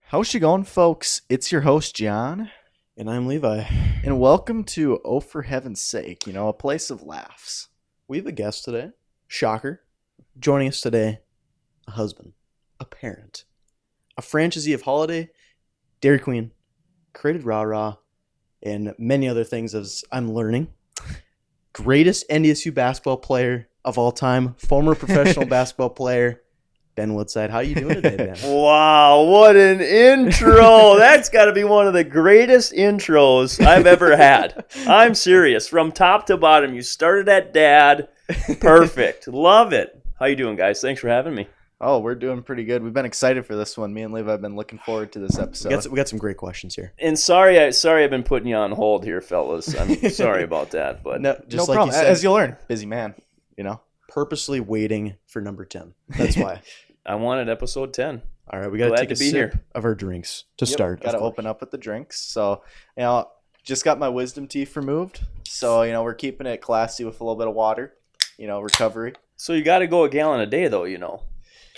How's she going, folks? It's your host, John, And I'm Levi. and welcome to Oh For Heaven's Sake, a place of laughs. We have a guest today. Shocker. Joining us today, a husband, a parent, a franchisee of Holiday, Dairy Queen, created Rah Rah, and many other things as I'm learning. Greatest NDSU basketball player of all time, former professional basketball player, Ben Woodside. How you doing today, Ben? Wow, what an intro. That's got to be one of the greatest intros I've ever had. I'm serious. From top to bottom, you started at dad. Perfect. Love it. How you doing, guys? Thanks for having me. Oh, we're doing pretty good. We've been excited for this one. Me and Levi have been looking forward to this episode. We got some great questions here. And sorry I've been putting you on hold here, fellas. I'm sorry about that, but No problem. You said, As you'll learn, busy man, purposely waiting for number 10. That's why. I wanted episode 10. All right, we got to Glad take to a be sip here. of our drinks to Yep, start. Got to of course. open up with the drinks. So, just got my wisdom teeth removed. So, we're keeping it classy with a little bit of water, recovery. So you got to go a gallon a day, though,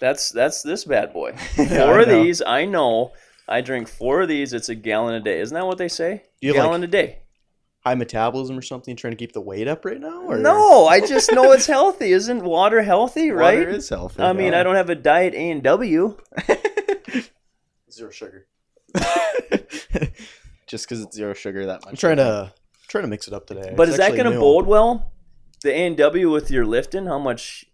That's this bad boy. Yeah, Four I of know. these, I know. I drink 4 of these. It's a gallon a day. Isn't that what they say? Do you have, Gallon a day. High metabolism or something, trying to keep the weight up right now? Or? No, I just know it's healthy. Isn't water healthy, right? Water is healthy. I mean, I don't have a diet A&W. Zero sugar. Just because it's zero sugar that much. I'm trying to mix it up today. But It's is that actually going to new. bode well? The A&W with your lifting? How much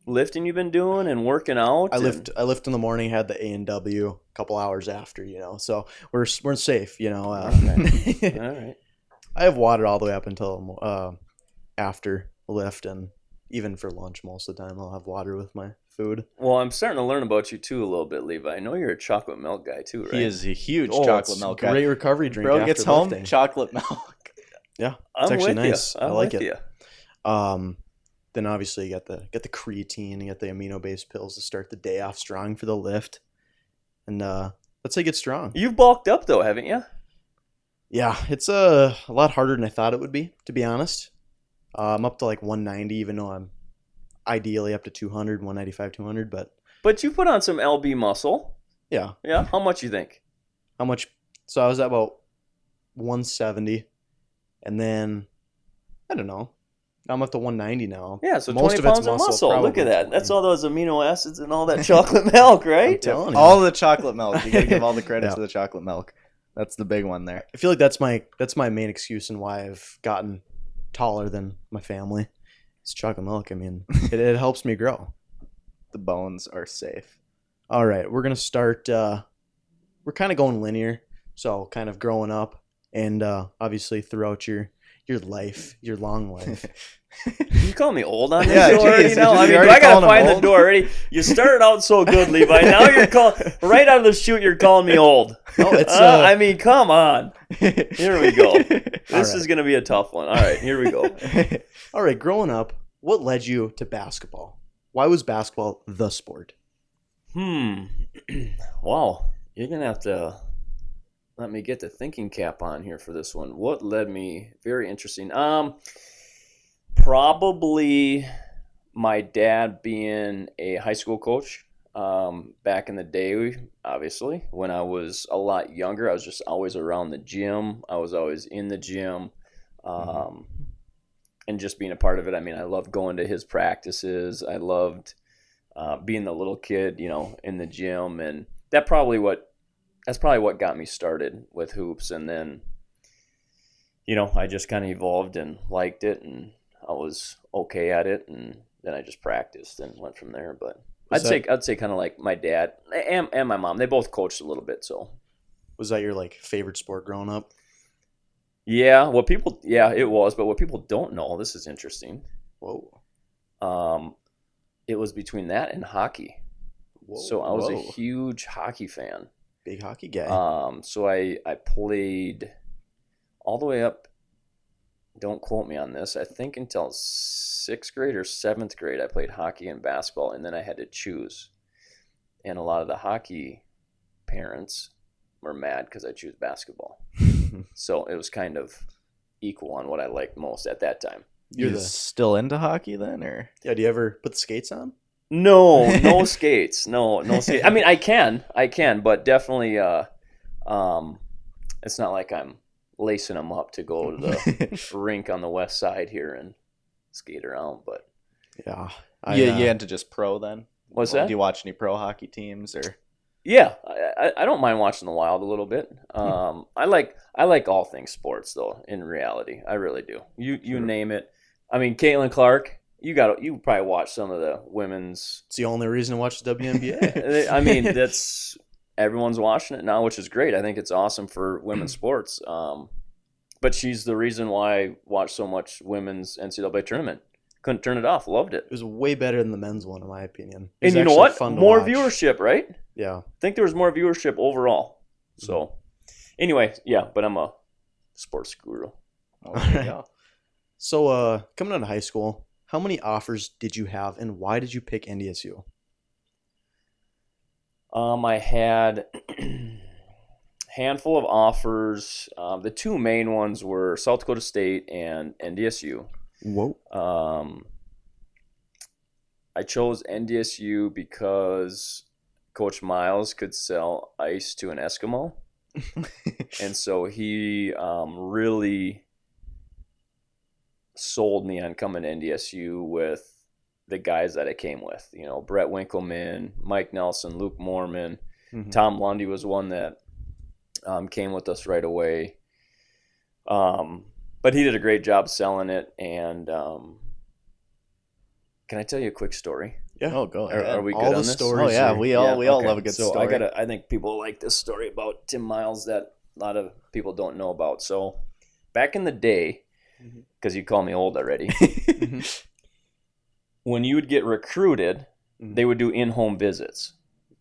lifting you've been doing and working out? I lift in the morning, had the A&W a couple hours after, so we're safe, All right. I have water all the way up until after the lift, and even for lunch most of the time I'll have water with my food. Well, I'm starting to learn about you, too, a little bit, Levi. I know you're a chocolate milk guy, too, right? He is a huge Oh, chocolate it's milk a great guy. recovery drink. Bro after gets home, lifting. chocolate milk. Yeah, I'm it's actually with nice. You. I like it. You. Then obviously you got the creatine, you got the amino-based pills to start the day off strong for the lift, and that's how you get strong. You've bulked up, though, haven't you? Yeah, it's a lot harder than I thought it would be, to be honest. I'm up to like 190, even though I'm ideally up to 200, 195, 200. But you put on some LB muscle. Yeah, Yeah? How much you think? how much? So I was at about 170, and then I don't know. I'm up to 190 now. Yeah, so Most 20 of it's pounds of muscle. Look probably at that. 20. That's all those amino acids and all that chocolate milk, I'm right? telling you. All the chocolate milk. You gotta give all the credit Yeah. to the chocolate milk. That's the big one there. I feel like that's my main excuse and why I've gotten taller than my family. It's chocolate milk. I mean, it helps me grow. The bones are safe. All right, we're gonna start. We're kind of going linear, so kind of growing up, and obviously throughout your life, your long life. You call me old on this Yeah, show already geez, now? you I mean, do already I gotta calling him find the old? door already? You started out so good, Levi. Now you're right out of the chute. You're calling me old. No, it's I mean, come on. Here we go. This right. is gonna be a tough one. All right, here we go. All right, growing up, what led you to basketball? Why was basketball the sport? Wow, you're gonna have to let me get the thinking cap on here for this one. What led me? Very interesting. Probably my dad being a high school coach. Back in the day, obviously, when I was a lot younger, I was just always around the gym. I was always in the gym, and just being a part of it. I mean, I loved going to his practices. I loved being the little kid, in the gym, and that's probably what got me started with hoops. And then, I just kind of evolved and liked it, and I was okay at it, and then I just practiced and went from there. But I'd say kind of like my dad and my mom. They both coached a little bit, so. Was that your favorite sport growing up? Yeah, it was. But what people don't know, this is interesting. Whoa. It was between that and hockey. Whoa. So I was a Whoa. huge hockey fan. Big hockey guy. So I played all the way up. Don't quote me on this. I think until 6th grade or 7th grade, I played hockey and basketball, and then I had to choose. And a lot of the hockey parents were mad because I choose basketball. So it was kind of equal on what I liked most at that time. You're You the still into hockey then, or Yeah, do you ever put the skates on? No skates. No skates. I mean, I can, but definitely, it's not like I'm lacing them up to go to the rink on the west side here and skate around. But Yeah. You into just pro then? what's Well, that? do you watch any pro hockey teams or? Yeah, I don't mind watching the Wild a little bit. I like all things sports though. In reality, I really do. You Sure. name it. I mean, Caitlin Clark. You probably watch some of the women's. It's the only reason to watch the WNBA. I mean, that's everyone's watching it now, which is great. I think it's awesome for women's sports. But she's the reason why I watch so much women's NCAA tournament. Couldn't turn it off. Loved it. It was way better than the men's one, in my opinion. It was And you know actually what? fun to More watch. viewership, right? Yeah. I think there was more viewership overall. So, anyway, yeah, but I'm a sports guru. Oh, there you go. So, coming out of high school, how many offers did you have, and why did you pick NDSU? I had a handful of offers. The two main ones were South Dakota State and NDSU. Whoa. I chose NDSU because Coach Miles could sell ice to an Eskimo. And so he really sold me on coming to NDSU with the guys that I came with. You know, Brett Winkleman, Mike Nelson, Luke Mormon. Mhm. Tom Lundy was one that came with us right away. But he did a great job selling it. And can I tell you a quick story? Yeah. Oh, go ahead. Are we good All on the this? stories Oh yeah, are- we all okay. love a good so story. I think people like this story about Tim Miles that a lot of people don't know about. So back in the day, because you call me old already, when you would get recruited, Mhm. they would do in-home visits.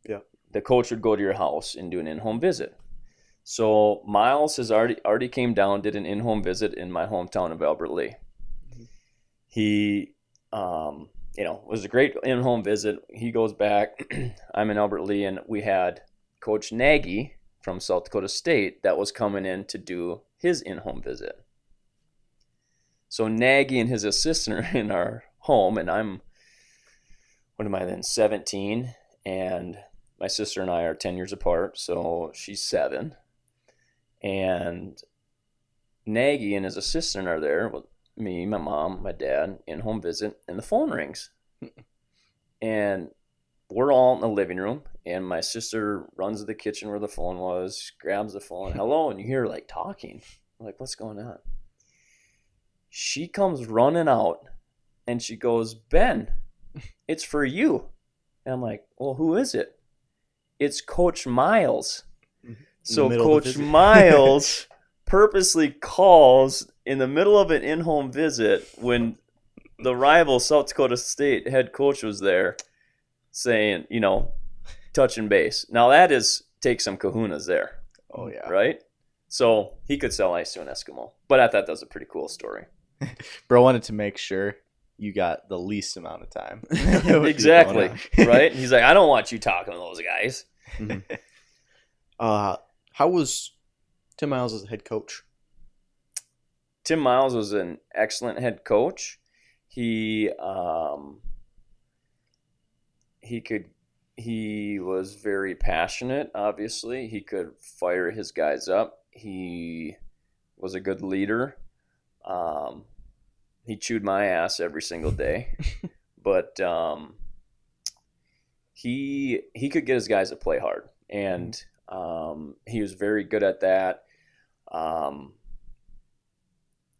Yeah. The coach would go to your house and do an in-home visit. So Miles has already came down, did an in-home visit in my hometown of Albert Lee. He was a great in-home visit. He goes back. I'm in Albert Lee, and we had Coach Nagy from South Dakota State that was coming in to do his in-home visit. So Nagy and his assistant are in our home, and I'm, 17, and my sister and I are 10 years apart, so she's 7. And Nagy and his assistant are there with me, my mom, my dad, in-home visit, and the phone rings. And we're all in the living room, and my sister runs to the kitchen where the phone was, grabs the phone, hello, and you hear like talking. I'm like, what's going on? She comes running out, and she goes, Ben, it's for you. And I'm like, well, who is it? It's Coach Miles. So middle of the Coach visit. Miles purposely calls in the middle of an in-home visit when the rival South Dakota State head coach was there saying, touching base. Now that take some kahunas there, Oh yeah. right? So he could sell ice to an Eskimo. But I thought that was a pretty cool story. Bro wanted to make sure you got the least amount of time. Exactly, right? He's like, I don't want you talking to those guys. How was Tim Miles as a head coach? Tim Miles was an excellent head coach. He was very passionate, obviously. He could fire his guys up. He was a good leader. He chewed my ass every single day. But he could get his guys to play hard. And he was very good at that. I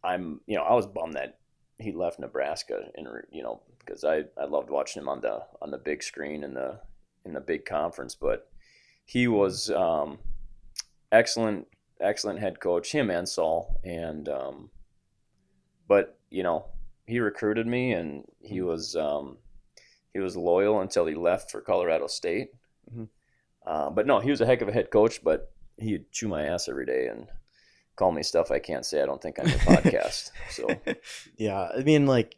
was bummed that he left Nebraska, because I loved watching him on the big screen in the big conference. But he was excellent head coach, him and Saul. And but he recruited me, and he was loyal until he left for Colorado State. But no, he was a heck of a head coach. But he'd chew my ass every day and call me stuff I can't say, I don't think, on your podcast. So Yeah, I mean, like,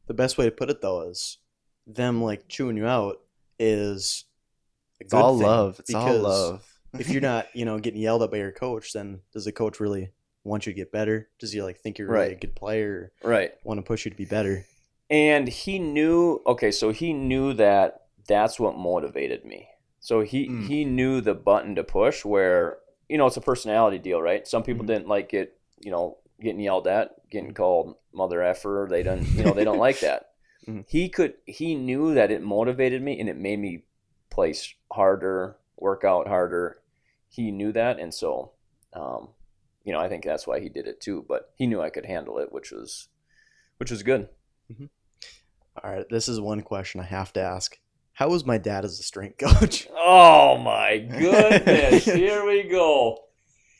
the best way to put it though is them like chewing you out is a It's good all thing, love. It's all because love. if you're not, getting yelled at by your coach, then does the coach really want you to get better? Does he think you're really a Right. good player, or right. want to push you to be better? And he knew, so he knew that that's what motivated me. So he knew the button to push where, it's a personality deal, right? Some people didn't like it, getting yelled at, getting called mother effer. They don't like that. He knew that it motivated me and it made me play harder, work out harder. He knew that. And so, I think that's why he did it too, but he knew I could handle it, which was good. All right, this is one question I have to ask. How was my dad as a strength coach? Oh my goodness. Here we go.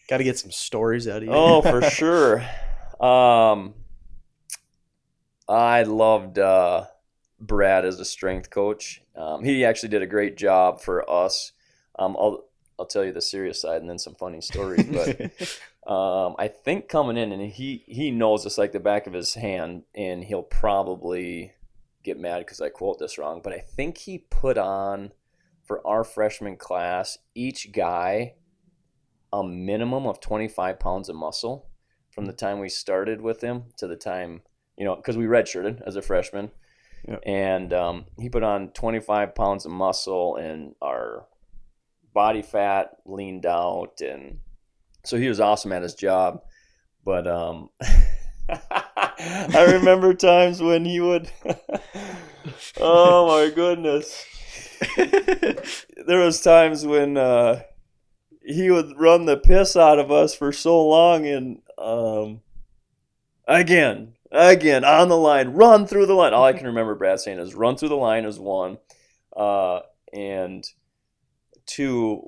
Got to get some stories out of you. Oh, for sure. I loved Brad as a strength coach. He actually did a great job for us. I'll tell you the serious side and then some funny stories. But I think coming in, and he knows this like the back of his hand, and he'll probably get mad because I quote this wrong, but I think he put on for our freshman class, each guy a minimum of 25 pounds of muscle from the time we started with him to the time, because we redshirted as a freshman. Yep. And he put on 25 pounds of muscle, and our body fat leaned out. And so he was awesome at his job. But I remember times when he would, oh my goodness. There was times when he would run the piss out of us for so long, and again, on the line, run through the line. All I can remember Brad saying is run through the line is one. And two,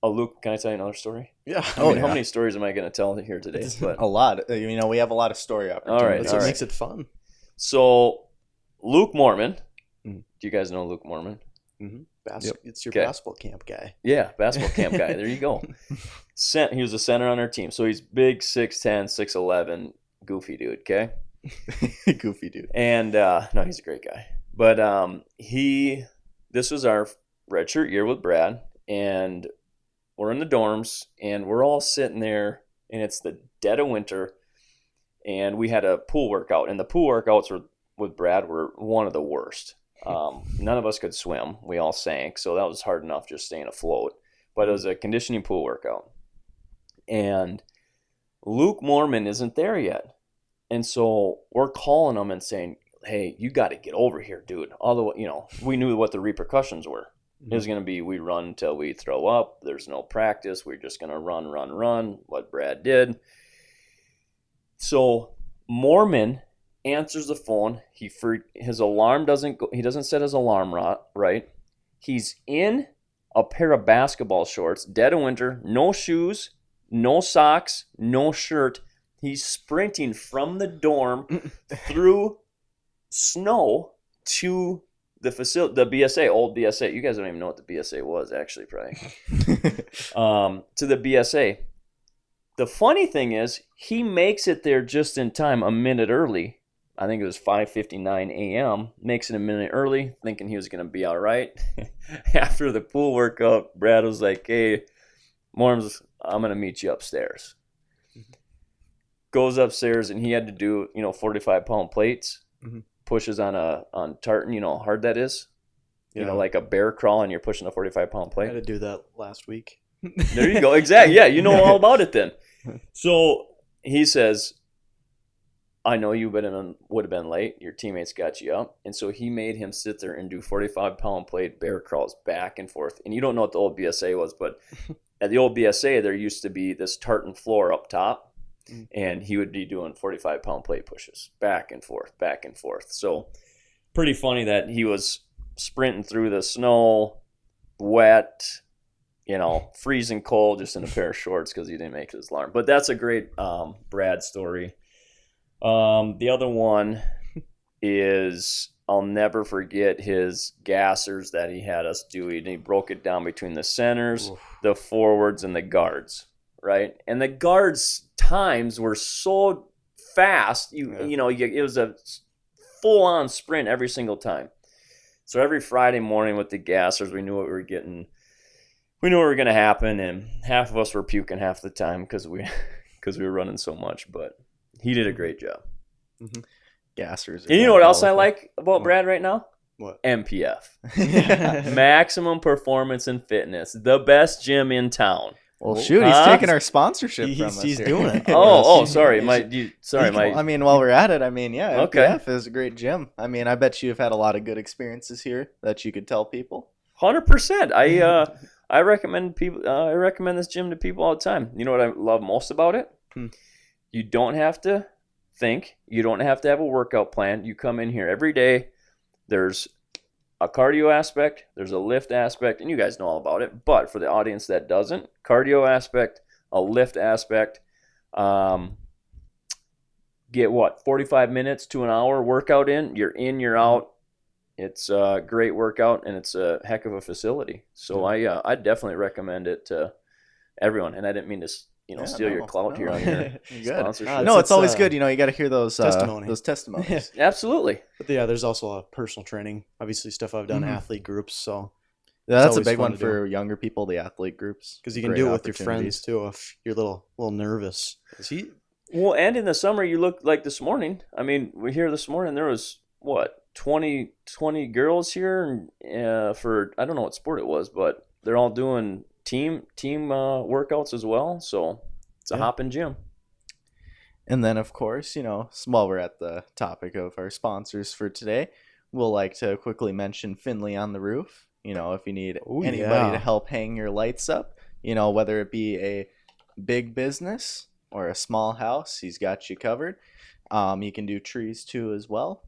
Luke, can I tell you another story? Yeah. How many stories am I going to tell here today? But A lot. We have a lot of story opportunities. All right, That's what makes it fun. so Luke Mormon. Do you guys know Luke Mormon? Mm-hmm. Yep. It's your Okay. basketball camp guy. Yeah, basketball camp guy. There you go. He was a center on our team. So he's big, 6'10", 6'11", goofy dude, okay? Goofy dude. And no, he's a great guy. But this was our redshirt year with Brad, and we're in the dorms, and we're all sitting there, and it's the dead of winter, and we had a pool workout, and the pool workouts with Brad were one of the worst. None of us could swim. We all sank, so that was hard enough just staying afloat. But it was a conditioning pool workout. And Luke Mormon isn't there yet. And so we're calling him and saying, hey, you got to get over here, dude. Although, we knew what the repercussions were. It was going to be we run until we throw up. There's no practice. We're just going to run, what Brad did. So Mormon answers the phone. His alarm doesn't go. He doesn't set his alarm right. He's in a pair of basketball shorts, dead of winter, no shoes, no socks, no shirt. He's sprinting from the dorm through snow to the facility, the BSA, old BSA. You guys don't even know what the BSA was, actually, probably. To the BSA. The funny thing is, he makes it there just in time, a minute early. I think it was 5:59 a.m. Makes it a minute early, thinking he was going to be all right. After the pool workout, Brad was like, hey, Morms, I'm going to meet you upstairs. Goes upstairs, and he had to do, 45-pound plates. Mm-hmm. Pushes on tartan, you know how hard that is? Yeah. Like a bear crawl, and you're pushing a 45-pound I plate. had to do that last week. There you go. Exactly. Yeah, you know all about it then. So he says, I know you would have been late. Your teammates got you up. And so he made him sit there and do 45-pound plate bear crawls back and forth. And you don't know what the old BSA was, but at the old BSA, there used to be this tartan floor up top. And he would be doing 45-pound plate pushes back and forth, back and forth. So pretty funny that he was sprinting through the snow, wet, freezing cold, just in a pair of shorts because he didn't make his alarm. But that's a great Brad story. The other one is I'll never forget his gassers that he had us do. He broke it down between the centers, the forwards, and the guards, right? And the guards' times were so fast. It was a full-on sprint every single time. So every Friday morning with the gassers, we knew what we were getting. We knew what were going to happen, and half of us were puking half the time because we were running so much. But he did a great job. Mm-hmm. gassers. And you know what else I like about Brad right now? What? MPF. Yeah. Maximum Performance and Fitness. The best gym in town. Well, shoot, he's taking our sponsorship from us. He's here. doing it. Sorry. I mean, while we're at it, I mean, yeah, Okay. MPF is a great gym. I mean, I bet you've had a lot of good experiences here that you could tell people. 100%. I recommend people. I recommend this gym to people all the time. You know what I love most about it? You don't have to think. You don't have to have a workout plan. You come in here every day. There's a cardio aspect. There's a lift aspect, and you guys know all about it. But for the audience that doesn't, cardio aspect, a lift aspect. Get 45 minutes to an hour workout in. You're in, you're out. It's a great workout, and it's a heck of a facility. So I definitely recommend it to everyone. And I didn't mean to steal your clout here on your sponsorship. No, it's always good. You got to hear those testimonies. Absolutely. But yeah, there's also a personal training. Obviously, stuff I've done, athlete groups. So yeah, that's a big one for younger people. The athlete groups, because you can do it with your friends too. If you're a little nervous, Well, and in the summer, you look like this morning. I mean, we here this morning. There was 20 girls here, and for I don't know what sport it was, but they're all doing team workouts as well. So it's a hopping gym. And then, of course, while we're at the topic of our sponsors for today, we'll like to quickly mention Finley on the Roof. If you need anybody to help hang your lights up, whether it be a big business or a small house, he's got you covered. You can do trees too as well.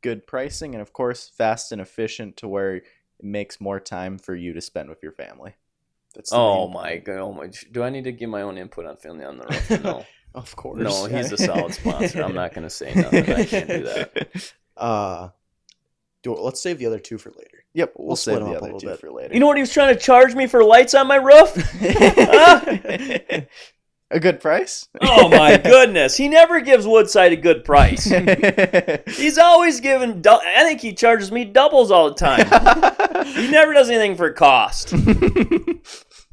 Good pricing, and of course, fast and efficient to where it makes more time for you to spend with your family. My God. Do I need to give my own input on Finley on the Roof? No. Of course. No, he's a solid sponsor. I'm not going to say nothing. I can't do that. Let's save the other two for later. Yep, we'll save split the them up other two for later. You know what he was trying to charge me for lights on my roof? A good price? Oh my goodness. He never gives Woodside a good price. He's always giving, I think he charges me doubles all the time. He never does anything for cost.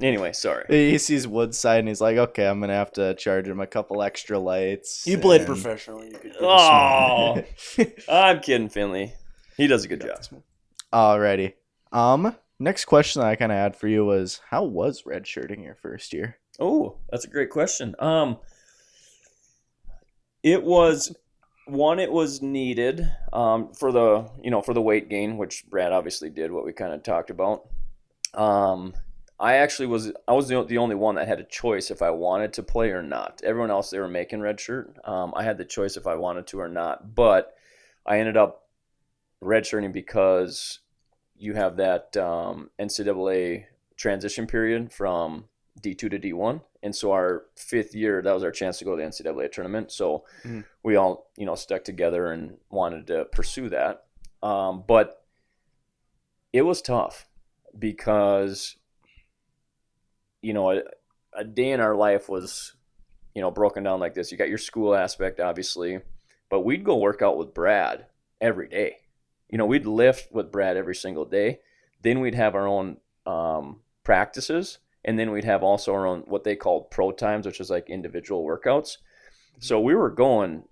Anyway, sorry. He sees Woodside and he's like, okay, I'm going to have to charge him a couple extra lights. You played professionally. I'm kidding, Finley. He does a good job. Alrighty. Next question that I kind of had for you was, how was redshirting your first year? Oh, that's a great question. It was needed for the weight gain, which Brad obviously did, what we kind of talked about. I was the only one that had a choice if I wanted to play or not. Everyone else, they were making red shirt. I had the choice if I wanted to or not, but I ended up redshirting because you have that NCAA transition period from D2 to D1, and so our fifth year, that was our chance to go to the NCAA tournament. So we all stuck together and wanted to pursue that. But it was tough because a day in our life was broken down like this. You got your school aspect, obviously, but we'd go work out with Brad every day. We'd lift with Brad every single day. Then we'd have our own practices. And then we'd have also our own, what they called pro times, which is like individual workouts. So we were going,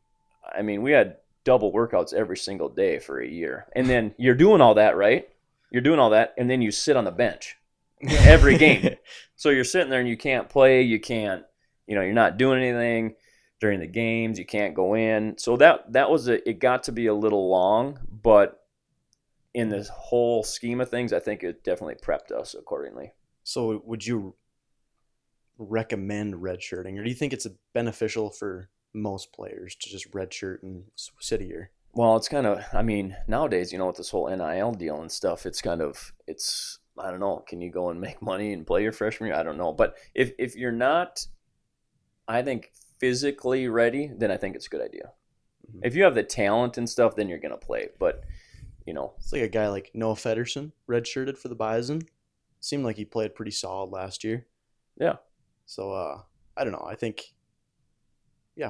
we had double workouts every single day for a year. And then you're doing all that, right? You're doing all that. And then you sit on the bench every game. So you're sitting there and you can't play. You can't, you're not doing anything during the games. You can't go in. So that was it got to be a little long, but in this whole scheme of things, I think it definitely prepped us accordingly. So would you recommend redshirting, or do you think it's beneficial for most players to just redshirt and sit a year? Well, it's kind of, nowadays, with this whole NIL deal and stuff, I don't know, can you go and make money and play your freshman year? I don't know. But if you're not, I think, physically ready, then I think it's a good idea. Mm-hmm. If you have the talent and stuff, then you're going to play. But, It's like a guy like Noah Federson, redshirted for the Bison. Seemed like he played pretty solid last year. Yeah. So, I don't know. I think,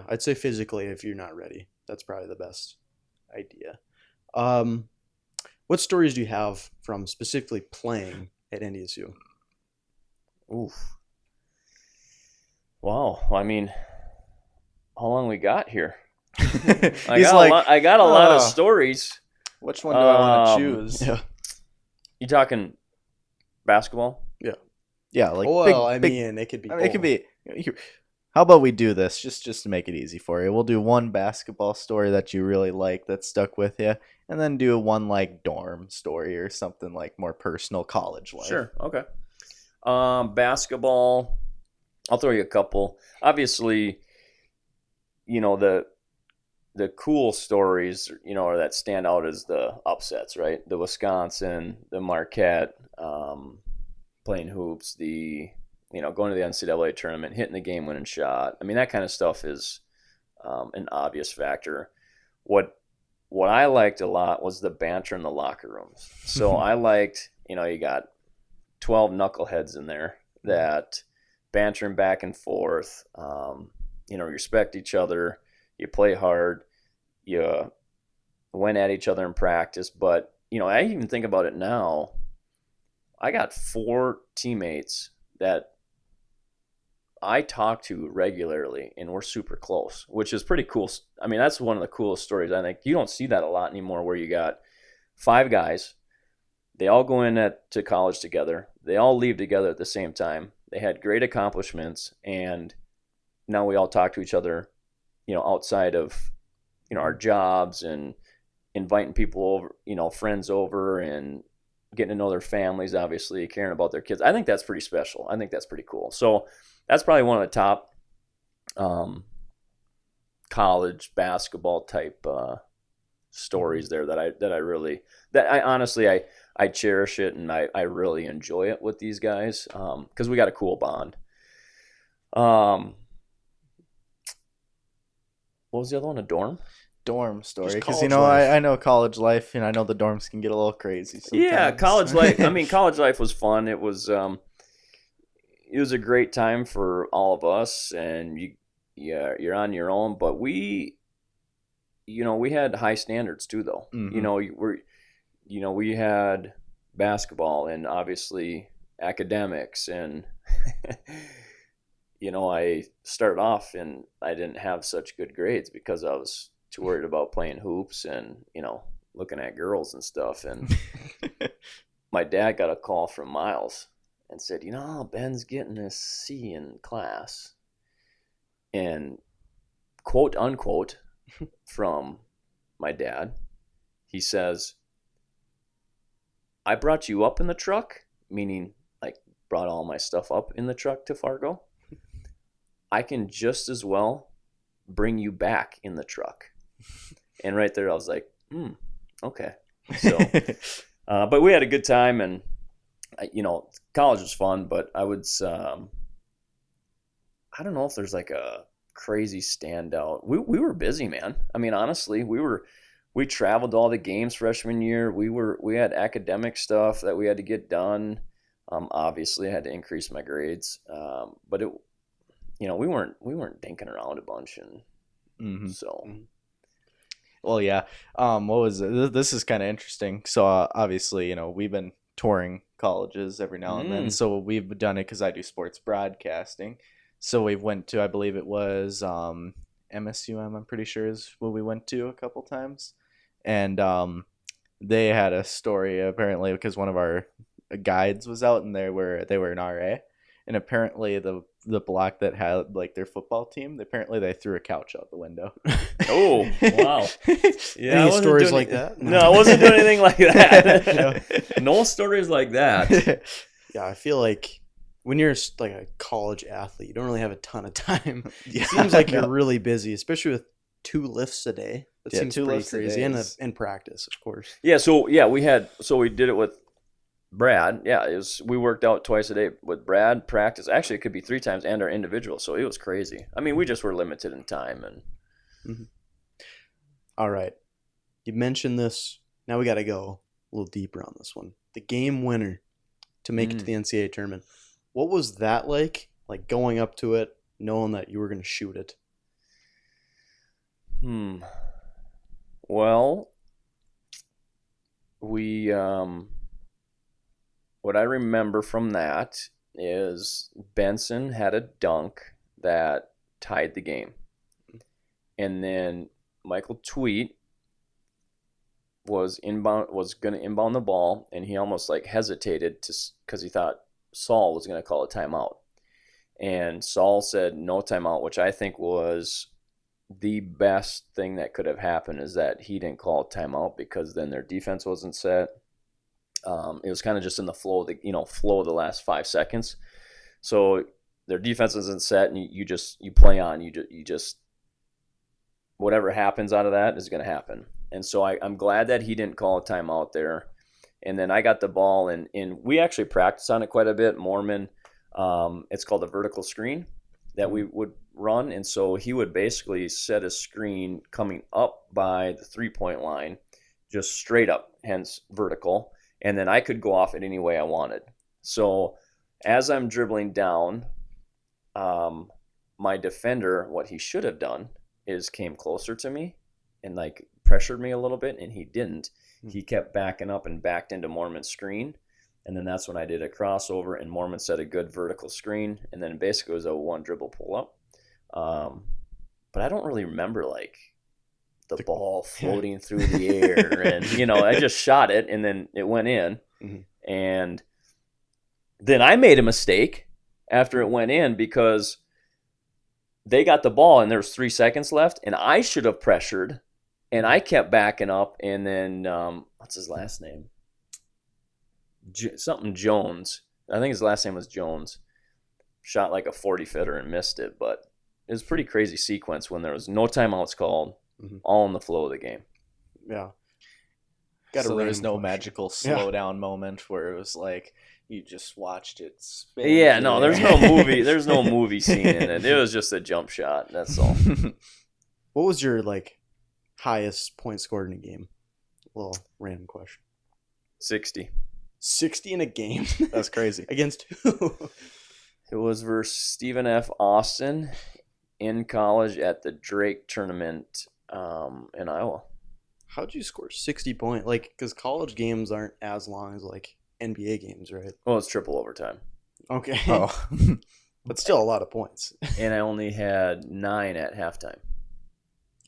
I'd say physically, if you're not ready, that's probably the best idea. What stories do you have from specifically playing at NDSU? Oof. Wow. How long we got here? I got a lot of stories. Which one do I want to choose? Yeah. You talking basketball? Yeah, like it could be. It could be. How about we do this just to make it easy for you? We'll do one basketball story that you really like that stuck with you, and then do one like dorm story or something like more personal college life. Sure. Okay. Basketball. I'll throw you a couple. Obviously, the cool stories, or that stand out as the upsets, right? The Wisconsin, the Marquette, playing hoops, going to the NCAA tournament, hitting the game-winning shot. I mean, that kind of stuff is an obvious factor. What I liked a lot was the banter in the locker rooms. So I liked, you got 12 knuckleheads in there that bantering back and forth, respect each other, you play hard, you went at each other in practice. But, I even think about it now. I got 4 teammates that I talk to regularly, and we're super close, which is pretty cool. I mean, that's one of the coolest stories. I think you don't see that a lot anymore, where you got 5 guys, they all go to college together, they all leave together at the same time, they had great accomplishments, and now we all talk to each other, outside of, our jobs, and inviting people over, friends over, and getting to know their families, obviously, caring about their kids. I think that's pretty special. I think that's pretty cool. So that's probably one of the top college basketball type stories there that I honestly cherish it, and I really enjoy it with these guys because we got a cool bond. What was the other one? A dorm story, because I know college life, and I know the dorms can get a little crazy sometimes. Yeah, college life. I mean, college life was fun. It was a great time for all of us, and you're on your own. But we had high standards too, though. Mm-hmm. We had basketball, and obviously academics, and I started off and I didn't have such good grades because I was too worried about playing hoops and, looking at girls and stuff. And my dad got a call from Miles and said, Ben's getting a C in class. And quote unquote from my dad, he says, I brought you up in the truck, meaning like brought all my stuff up in the truck to Fargo. I can just as well bring you back in the truck. And right there I was like, okay. So but we had a good time, and college was fun, but I would I don't know if there's like a crazy standout. We were busy, man. I mean, honestly, we traveled to all the games freshman year. We had academic stuff that we had to get done. Obviously I had to increase my grades. But it we weren't dinking around a bunch, and mm-hmm. So well, yeah. What was it? This is kind of interesting. So obviously, we've been touring colleges every now and then. So we've done it because I do sports broadcasting. So we went to, I believe it was MSUM, I'm pretty sure is what we went to a couple times. And they had a story apparently because one of our guides was out, and they were an RA. And apparently the block that had like their football team, apparently they threw a couch out the window. Oh, wow. Yeah, any stories like that? No, I wasn't doing anything like that. No stories like that. Yeah, I feel like when you're like a college athlete, you don't really have a ton of time. Yeah, it seems like you're really busy, especially with 2 lifts a day. That seems 2 pretty lifts crazy. a day And practice, of course. Yeah, we did it with Brad. Yeah, we worked out twice a day with Brad, practice. Actually, it could be 3 times, and our individual. So it was crazy. I mean, we just were limited in time. And mm-hmm. All right, you mentioned this. Now we got to go a little deeper on this one. The game winner to make it to the NCAA tournament. What was that like? Like going up to it, knowing that you were going to shoot it. Well, we what I remember from that is Benson had a dunk that tied the game. And then Michael Tweet was going to inbound the ball, and he almost like hesitated because he thought Saul was going to call a timeout. And Saul said no timeout, which I think was the best thing that could have happened, is that he didn't call a timeout, because then their defense wasn't set. It was kind of just in the flow of the last 5 seconds. So their defense isn't set, and you play on. You just whatever happens out of that is going to happen. And so I'm glad that he didn't call a timeout there. And then I got the ball, and we actually practiced on it quite a bit. Mormon, it's called a vertical screen that we would run. And so he would basically set a screen coming up by the 3-point line, just straight up, hence vertical. And then I could go off it any way I wanted. So as I'm dribbling down, my defender, what he should have done is came closer to me and like pressured me a little bit, and he didn't. He kept backing up and backed into Mormon's screen. And then that's when I did a crossover, and Mormon set a good vertical screen. And then basically it was a one dribble pull up. But I don't really remember like the ball floating through the air. And, I just shot it, and then it went in. Mm-hmm. And then I made a mistake after it went in, because they got the ball and there was 3 seconds left, and I should have pressured, and I kept backing up. And then what's his last name? Something Jones. I think his last name was Jones. Shot like a 40-footer and missed it, but it was a pretty crazy sequence when there was no timeouts called, all in the flow of the game. Yeah. So there was no magical slowdown moment where it was like you just watched it spin. Yeah, no, there's no movie. There's no movie scene in it. It was just a jump shot. That's all. What was your highest point scored in a game? A little random question. 60. 60 in a game? That's crazy. Against who? It was versus Stephen F. Austin in college at the Drake tournament in Iowa. How'd you score 60 points? Because college games aren't as long as NBA games, right? Well, it's triple overtime. Okay. Oh. But still a lot of points. And I only had 9 at halftime.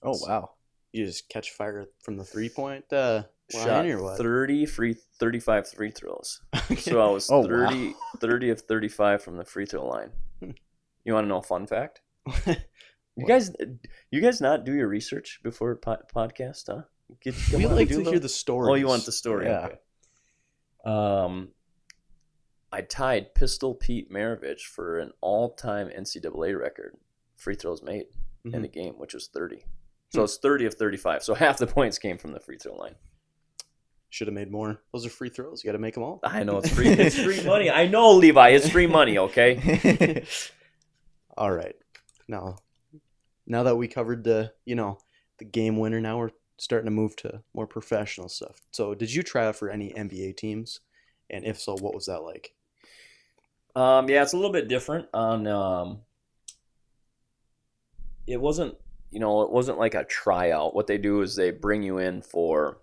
Oh, wow. You just catch fire from the 3-point line, shot or what? 35 free throws. Okay. So I was 30 of 35 from the free throw line. You want to know a fun fact? You guys not do your research before podcast, huh? We like to hear the story. Oh, you want the story? Yeah. Okay. I tied Pistol Pete Maravich for an all-time NCAA record free throws made in the game, which was 30. So it's 30 of 35. So half the points came from the free throw line. Should have made more. Those are free throws. You got to make them all. I know it's free. It's free money. I know, Levi. It's free money. Okay. All right. Now that we covered the game winner, now we're starting to move to more professional stuff. So, did you try out for any NBA teams? And if so, what was that like? Yeah, it's a little bit different. It wasn't like a tryout. What they do is they bring you in for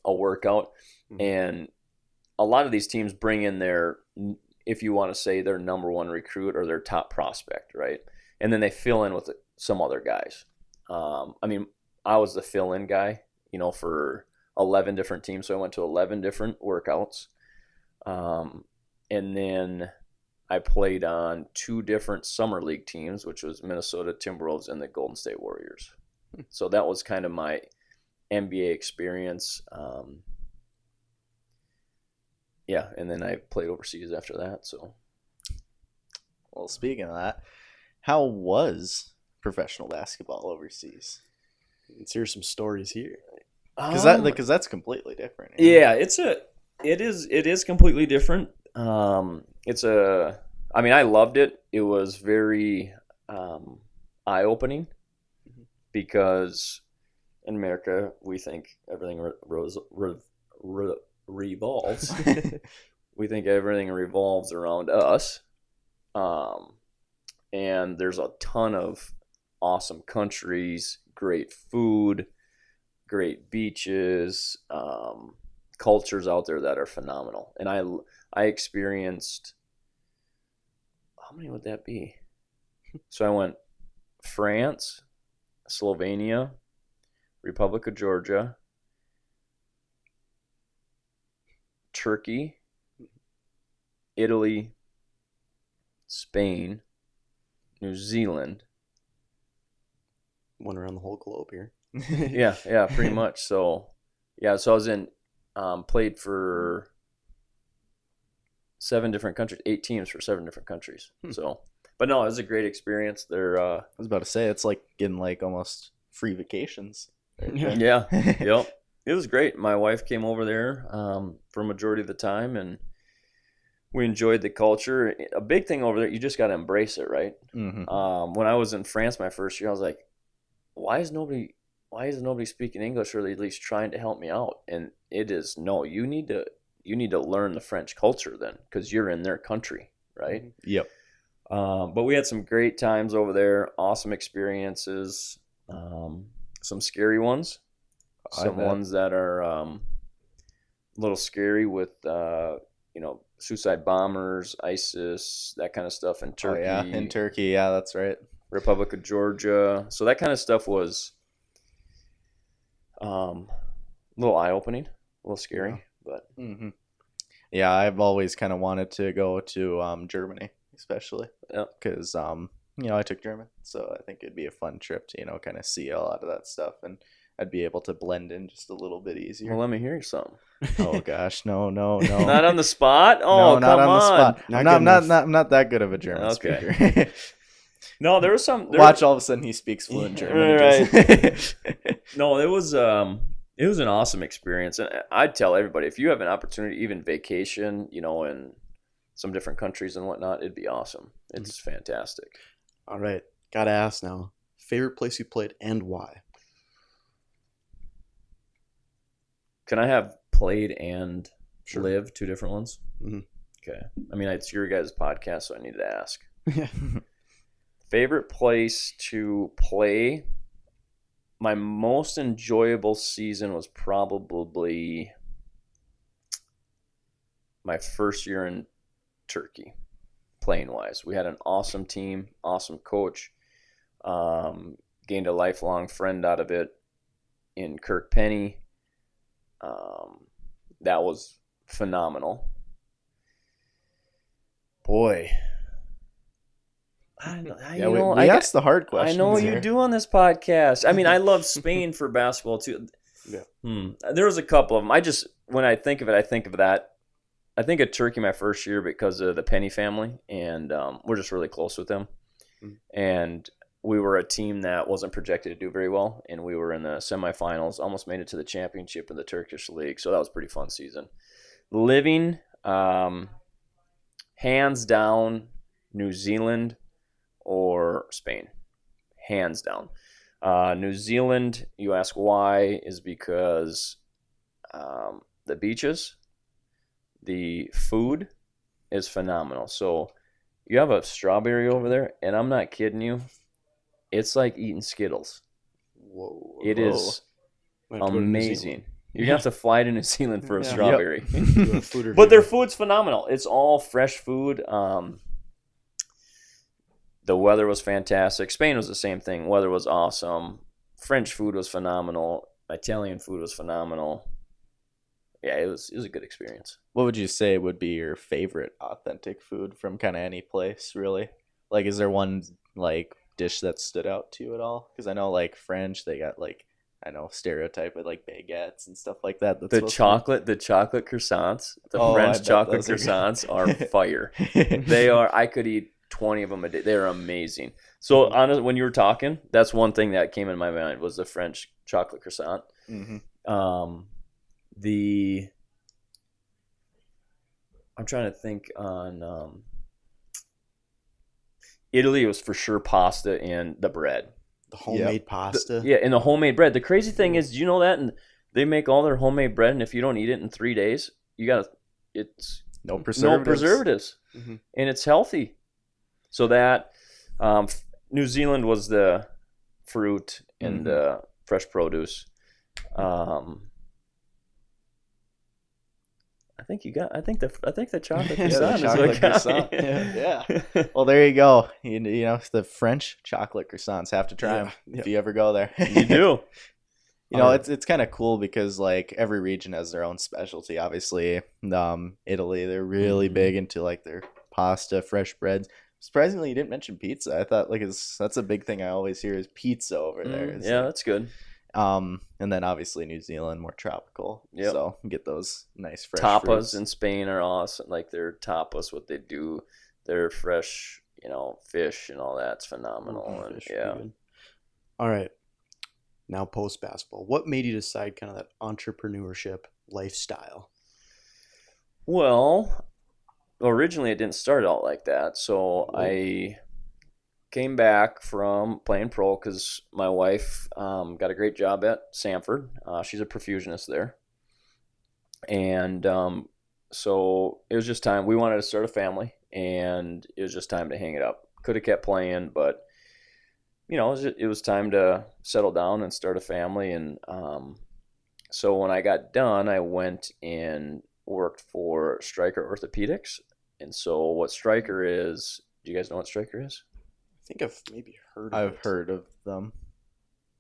a workout, and a lot of these teams bring in their, if you want to say, their number one recruit or their top prospect, right? And then they fill in with some other guys. I was the fill-in guy, for 11 different teams. So I went to 11 different workouts. And then I played on 2 different summer league teams, which was Minnesota Timberwolves and the Golden State Warriors. So that was kind of my NBA experience. And then I played overseas after that. So, well, speaking of that, how was professional basketball overseas? Let's hear some stories here. Because that's completely different. Yeah, it is completely different. I loved it. It was very eye-opening, because in America we think everything revolves. We think everything revolves around us, and there's a ton of awesome countries, great food, great beaches, cultures out there that are phenomenal. And I experienced, how many would that be? So I went France, Slovenia, Republic of Georgia, Turkey, Italy, Spain, New Zealand. Went around the whole globe here. yeah, pretty much. So I was in, played for 7 different countries, 8 teams for 7 different countries. So, but no, it was a great experience. There, I was about to say, it's like getting like almost free vacations. Yeah. Yep. It was great. My wife came over there for a majority of the time, and we enjoyed the culture. A big thing over there, you just got to embrace it, right? Mm-hmm. When I was in France my first year, I was like, why is nobody speaking English, or at least trying to help me out? And it is, no, you need to learn the French culture then, because you're in their country, right? Yep. But we had some great times over there, awesome experiences, some scary ones, some ones that are a little scary with suicide bombers, ISIS, that kind of stuff in Turkey. Oh, yeah, in Turkey, yeah, that's right. Republic of Georgia. So that kind of stuff was a little eye-opening, a little scary. Yeah. But yeah, I've always kind of wanted to go to Germany, especially because I took German, so I think it'd be a fun trip to kind of see a lot of that stuff, and I'd be able to blend in just a little bit easier. Well, let me hear something. Oh gosh, no. Not on the spot. Oh, no, not come on the spot. I'm not that good of a German speaker. No, there was some. Watch, all of a sudden he speaks fluent German. Right. No, it was an awesome experience, and I'd tell everybody, if you have an opportunity, even vacation, in some different countries and whatnot, it'd be awesome. It's fantastic. All right, gotta ask now. Favorite place you played and why? Can I have played and lived 2 different ones? Mm-hmm. Okay. I mean, it's your guys' podcast, so I need to ask. Yeah. Favorite place to play? My most enjoyable season was probably my first year in Turkey, playing wise. We had an awesome team, awesome coach. Gained a lifelong friend out of it in Kirk Penny. That was phenomenal. Boy. We asked the hard questions. I know here. you do on this podcast. I mean, I love Spain for basketball too. Yeah. There was a couple of them. When I think of it, I think of that. I think of Turkey my first year because of the Penny family, and we're just really close with them. And we were a team that wasn't projected to do very well, and we were in the semifinals, almost made it to the championship in the Turkish league. So that was a pretty fun season. Living, hands down, New Zealand or Spain, hands down. New Zealand, you ask why, is because the beaches, the food is phenomenal. So you have a strawberry over there, and I'm not kidding you, it's like eating Skittles. Whoa. It is amazing. You're going to have to fly to New Zealand for a strawberry. But their food's phenomenal. It's all fresh food. The weather was fantastic. Spain was the same thing. Weather was awesome. French food was phenomenal. Italian food was phenomenal. Yeah, it was a good experience. What would you say would be your favorite authentic food from kind of any place, really? Like, is there one, like, dish that stood out to you at all? Because I know, like, French, they got, like, stereotype with, like, baguettes and stuff like that. The chocolate croissants, French chocolate croissants are fire. They are, I could eat 20 of them a day. They're amazing. So, honestly, when you were talking, that's one thing that came in my mind was the French chocolate croissant. Mm-hmm. I'm trying to think on Italy. Was for sure pasta and the bread. The homemade pasta. And the homemade bread. The crazy thing is, do you know that? And they make all their homemade bread, and if you don't eat it in 3 days, it's no preservatives. Mm-hmm. And it's healthy. So that New Zealand was the fruit and the fresh produce. I think the chocolate croissant is what got me. Yeah. Well, there you go. You know, the French chocolate croissants, have to try them if you ever go there. You do. You know, it's kind of cool because like every region has their own specialty. Obviously, Italy, they're really big into like their pasta, fresh breads. Surprisingly, you didn't mention pizza. I thought like that's a big thing I always hear is pizza over there. Yeah, like, that's good. And then obviously New Zealand, more tropical. Yep. So get those nice fresh tapas fruits. in Spain are awesome. Like their tapas, what they do, their fresh, fish and all that's phenomenal. And yeah. All right. Now post basketball, what made you decide kind of that entrepreneurship lifestyle? Well, originally it didn't start out like that. So I came back from playing pro because my wife got a great job at Sanford. She's a perfusionist there. And so it was just time. We wanted to start a family, and it was just time to hang it up. Could have kept playing, but it was time to settle down and start a family. And so when I got done, I went and worked for Stryker Orthopedics. And so what Stryker is, do you guys know what Stryker is? I think I've maybe heard of I've heard of them.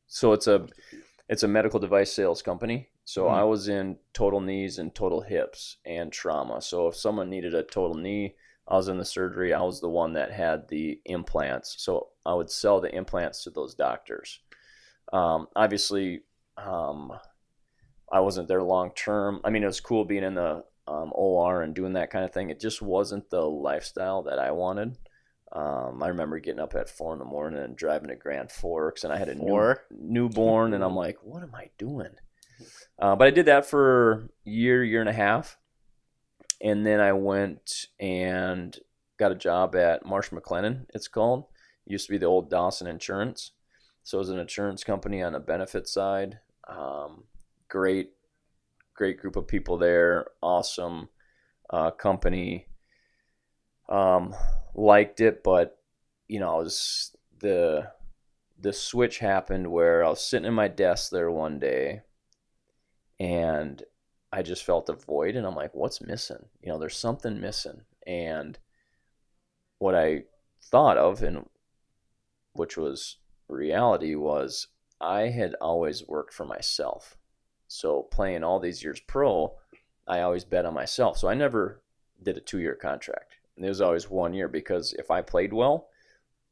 So it's a medical device sales company. So I was in total knees and total hips and trauma. So if someone needed a total knee, I was in the surgery. I was the one that had the implants. So I would sell the implants to those doctors. Obviously, I wasn't there long term. I mean, it was cool being in the OR and doing that kind of thing. It just wasn't the lifestyle that I wanted. I remember getting up at 4 a.m. and driving to Grand Forks, and I had a newborn, and I'm like, what am I doing? But I did that for a year and a half. And then I went and got a job at Marsh McLennan, it's called. It used to be the old Dawson Insurance. So it was an insurance company on the benefit side. Great group of people there. Awesome company. Liked it, but I was the switch happened where I was sitting in my desk there one day, and I just felt a void, and I'm like, what's missing? There's something missing. And what I thought of, and which was reality, was I had always worked for myself. So playing all these years pro, I always bet on myself. So I never did a 2-year contract. And it was always 1 year, because if I played well,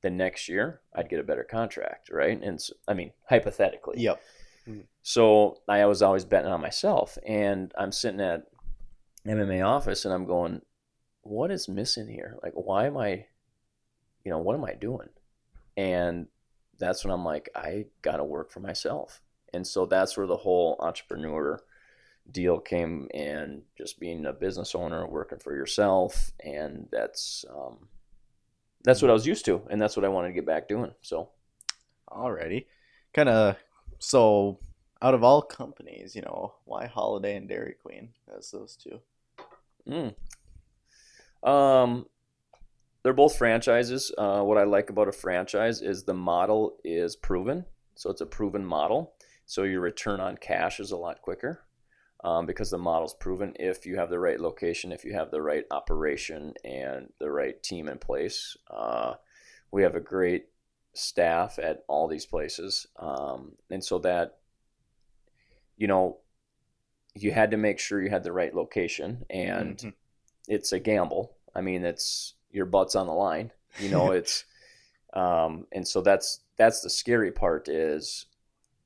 the next year I'd get a better contract, right? And so, I mean, hypothetically. Yep. So I was always betting on myself, and I'm sitting at MMA office, and I'm going, what is missing here? Like, why am I, what am I doing? And that's when I'm like, I got to work for myself. And so that's where the whole entrepreneur deal came, and just being a business owner, working for yourself. And that's what I was used to, and that's what I wanted to get back doing. So, alrighty. So, out of all companies, why Holiday and Dairy Queen as those two? They're both franchises. What I like about a franchise is the model is proven. So it's a proven model. So your return on cash is a lot quicker because the model's proven. If you have the right location, if you have the right operation and the right team in place. We have a great staff at all these places, and so that you had to make sure you had the right location, and it's a gamble. I mean, it's your butt's on the line, it's and so that's the scary part, is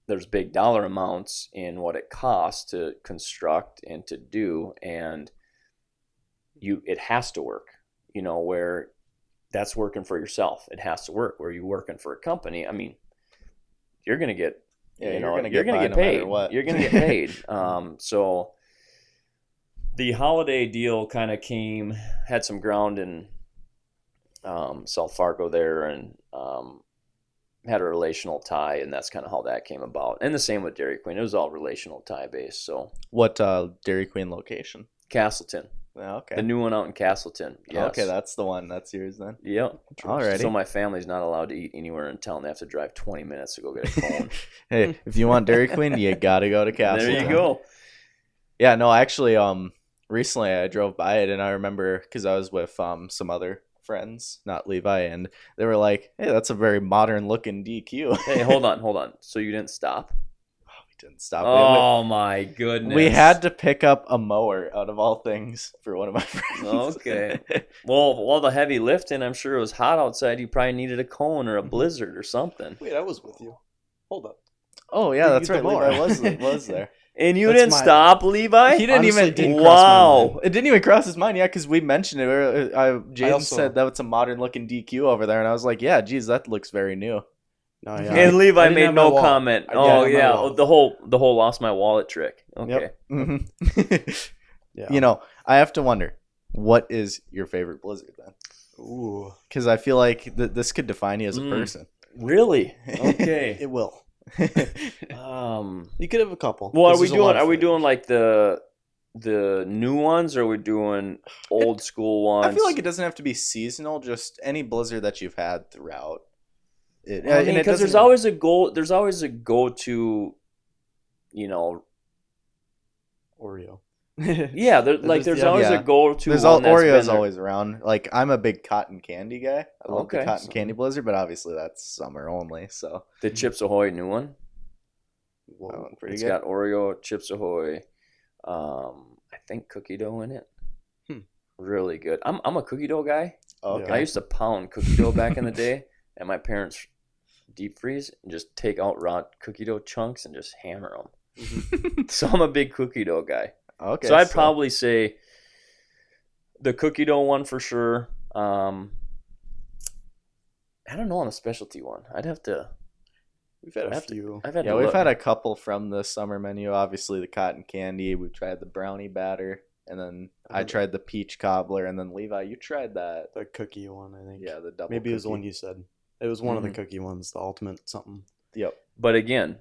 there's big dollar amounts in what it costs to construct and to do, and it has to work, where that's working for yourself. It has to work. Where you're working for a company, I mean, you're going to get, you're going to get paid. You're going to get paid. So the Holiday deal kind of had some ground in South Fargo there, and had a relational tie, and that's kind of how that came about. And the same with Dairy Queen. It was all relational tie based. So what Dairy Queen location? Castleton. Okay. The new one out in Castleton. Yes. Okay, that's the one. That's yours then. Yep. Alrighty. So my family's not allowed to eat anywhere in town. They have to drive 20 minutes to go get a cone. Hey, if you want Dairy Queen, you gotta go to Castleton. There you go. Yeah, no, actually, recently I drove by it, and I remember because I was with some other friends, not Levi, and they were like, "Hey, that's a very modern looking DQ." Hey, hold on. So you didn't stop? Oh, we didn't stop. Oh my goodness! We had to pick up a mower out of all things for one of my friends. Okay. Well, the heavy lifting, I'm sure it was hot outside. You probably needed a cone or a blizzard or something. Wait, I was with you. Hold up. Oh yeah, that's right. mower. Levi was there. And you That's didn't stop, Levi? He didn't Honestly, even. didn't cross my mind. It didn't even cross his mind, yeah, because we mentioned it. Jaden also- said that was a modern looking DQ over there, and I was like, yeah, geez, that looks very new. No, yeah. And I Levi didn't made have my no wallet. comment. I didn't Oh have my yeah, wallet. the whole lost my wallet trick. Okay. Mhm. Yeah. You know, I have to wonder, what is your favorite blizzard then? Ooh. Because I feel like this could define you as a person. Really? Okay. It will. um. You could have a couple. Well, 'cause there's a lot of Are we flavors. doing like the new ones, or are we doing old school ones? I feel like it doesn't have to be seasonal, just any blizzard that you've had throughout. I mean, because there's always a goal. There's always a go-to. You know. Oreo? Yeah, there's always yeah. a go-to. There's one that's Oreo's been there. always around. Like I'm a big cotton candy guy. I love Okay, the cotton so- candy blizzard, but obviously that's summer only. So The Chips Ahoy new one. Whoa. that one's pretty It's good. got Oreo, Chips Ahoy. I think cookie dough in it. Really good. I'm a cookie dough guy. Okay. I used to pound cookie dough back in the day, and my parents deep freeze and just take out raw cookie dough chunks and just hammer them. So I'm a big cookie dough guy. Okay. So I'd probably say the cookie dough one for sure. I don't know on a specialty one. I'd have to. We've had a few. I've had Yeah, to we've look. had a couple from the summer menu. Obviously, the cotton candy. We tried the brownie batter, and then I tried the peach cobbler, and then Levi, you tried that. The cookie one, I think. Yeah, the double. Maybe it was the cookie. one you said. It was one of the Mhm. cookie ones, the ultimate something. Yep. But again,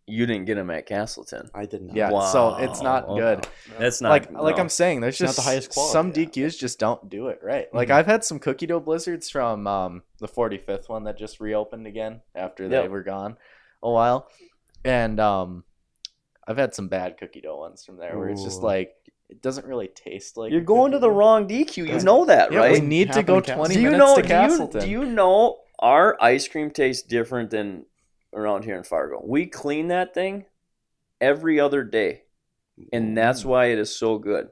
you didn't get them at Castleton. I did not. Yeah. So it's not Wow. good. That's not like no. I'm saying, there's It's not just the highest quality, some yeah. DQs just don't do it right. Like Mhm. I've had some cookie dough blizzards from the 45th one that just reopened again after they Yep. were gone a while, and I've had some bad cookie dough ones from there where it's just Ooh. like it doesn't really taste like. You're a going to cookie the dough. wrng DQ. You Yeah. know that, Yeah, right? we need to Happened go in Castleton. 20 do you minutes know? to Castleton. Do you know our ice cream tastes different than around here in Fargo? We clean that thing every other day, and that's why it is so good.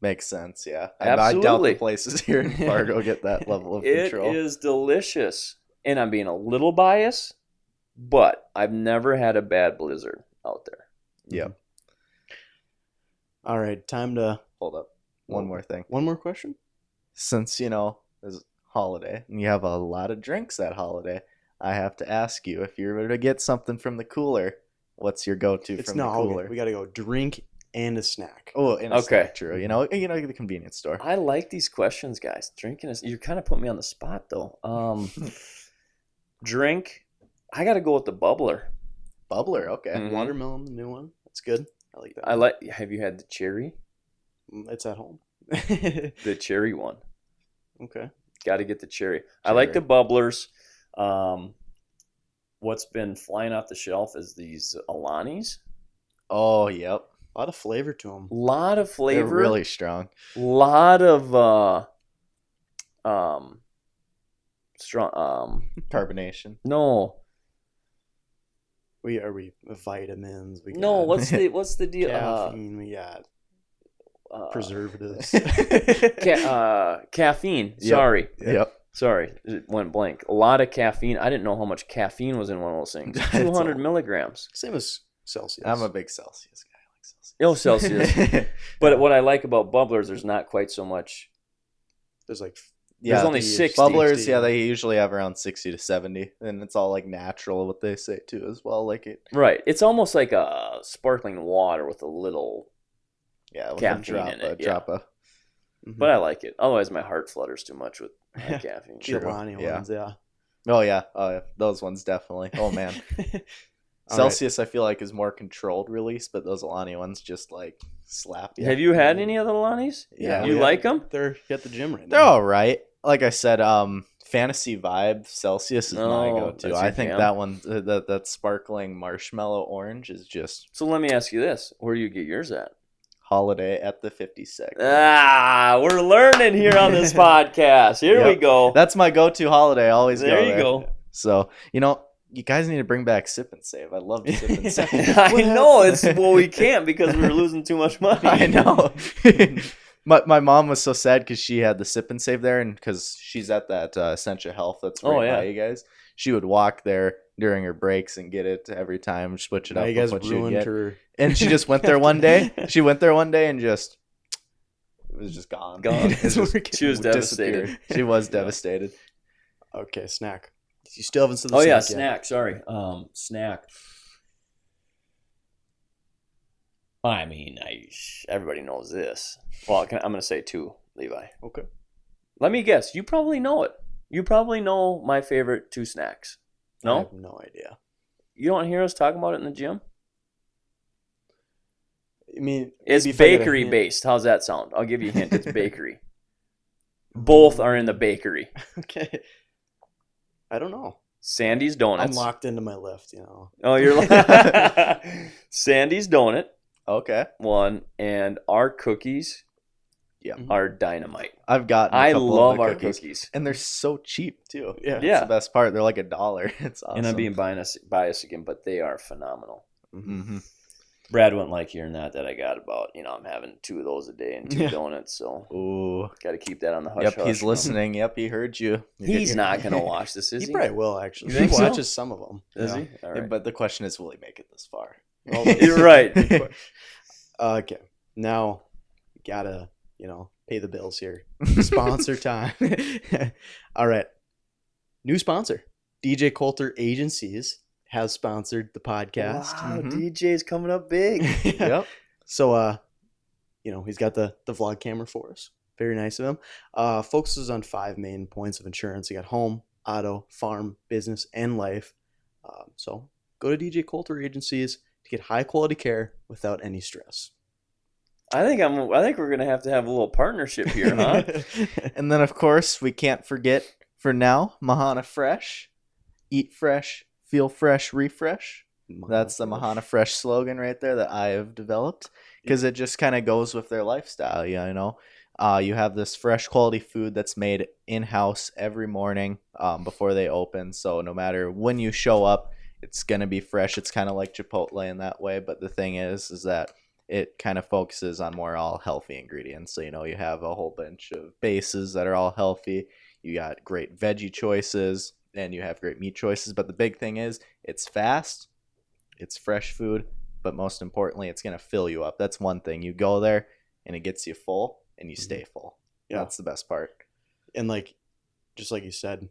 Makes sense, yeah. I doubt Absolutely. the places here in Fargo get that level of It control. is delicious, and I'm being a little biased, but I've never had a bad blizzard out there. Yep. All right, time to. Hold up. One Well, more thing. One more question? Since, there's holiday and you have a lot of drinks that holiday, I have to ask you, if you were to get something from the cooler, what's your go-to It's from not the okay. cooler? We got to go drink and a snack. Oh, in a Okay. snack, true. The convenience store. I like these questions, guys. Drinking is you kind of put me on the spot though. Drink. I got to go with the bubbler. Bubbler, okay. Mhm. Watermelon, the new one. That's good. I like that. I like. Have you had the cherry? It's at home. The cherry one. Okay. Got to get the cherry. I like the bubblers. What's been flying off the shelf is these Alanis. Oh, yep. A lot of flavor to them. Lot of They're flavor. really strong. Lot of strong. Carbonation. No. Are we vitamins? We No. got What's the deal? caffeine. We got preservatives. Caffeine. Yep. Sorry. Sorry, it went blank. A lot of caffeine. I didn't know how much caffeine was in one of those things. That's 200 all. milligrams. Same as Celsius. I'm a big Celsius guy. Oh, Celsius. But what I like about bubblers, there's not quite so much. There's like Yeah, There's only 50 60. bubblers, yeah, they usually have around 60 to 70, and it's all like natural, what they say too, as well. Like it, Right. It's almost like a sparkling water with a little. yeah, with Caffeine a drop, in it, drop of. But I like it. Otherwise, my heart flutters too much with high caffeine. True. Chilani Yeah. ones, yeah. Oh yeah, those ones definitely. Oh man, All Celsius I feel like is more controlled release, but those Alani ones just like slap you. Have you had any of the Lonnies? Yeah, You we like them? They're at the gym right They're now. all right. Like I said, Fantasy Vibe Celsius is my Oh, go-to. that's I your think jam. that one, that sparkling marshmallow orange, is just So let me ask you this: where do you get yours at? holiday at the 52nd. We're learning here on this podcast. Here we Yep. go. That's my go-to holiday. I always There go you there. go. So You guys need to bring back Sip and Save. I love Sip and Save. I know we can't because we were losing too much money. I know. My mom was so sad because she had the Sip and Save there, and because she's at that Essentia Health that's right by you guys. She would walk there during her breaks and get it every time, switch it up. You guys with what ruined she'd get. her. And she just went there one day. She went there one day and just it was just gone. She was devastated. She was devastated. Okay, snack. You still haven't said the snack. Oh yeah, yet. snack. Sorry, snack. I mean, everybody knows this. Well, I'm going to say 2, Levi. Okay. Let me guess. You probably know it. You probably know my favorite 2 snacks. No? I have no idea. You don't hear us talking about it in the gym? I mean, it's bakery based. How's that sound? I'll give you a hint. It's bakery. Both are in the bakery. Okay. I don't know. Sandy's Donuts. I'm locked into my lift, Oh, you're Sandy's Donut. Okay. One, and our cookies Yeah. are dynamite. I've gotten I love our cookies. And they're so cheap too. Yeah. That's the best part. They're like $1. It's awesome. And I'm being biased again, but they are phenomenal. Mm-hmm. Brad wouldn't like hearing that I got about, I'm having 2 of those a day and 2 donuts, so got to keep that on the hush. Yep, he's listening. Yep, he heard you. He's not going to watch this, is he? He probably will, actually. You think he so? watches some of them. Is he? All right. But the question is, will he make it this far? You're right. Okay. Now, gotta, pay the bills here. Sponsor time. All right. New sponsor. DJ Colter Agencies has sponsored the podcast. Wow, DJ's coming up big. Yep. So, he's got the vlog camera for us. Very nice of him. Focuses on 5 main points of insurance. You got home, auto, farm, business, and life. So go to DJ Colter Agencies to get high quality care without any stress. I think we're gonna have to have a little partnership here, huh? And then of course we can't forget for now Mahana Fresh. Eat fresh, feel fresh, refresh. That's the Mahana Fresh slogan right there that I have developed because it just kind of goes with their lifestyle. You have this fresh quality food that's made in-house every morning before they open. So no matter when you show up, it's going to be fresh. It's kind of like Chipotle in that way. But the thing is that it kind of focuses on more all healthy ingredients. So, you have a whole bunch of bases that are all healthy. You got great veggie choices and you have great meat choices. But the big thing is it's fast, it's fresh food, but most importantly, it's going to fill you up. That's one thing. You go there and it gets you full and you stay full. Yeah. That's the best part. And just like you said,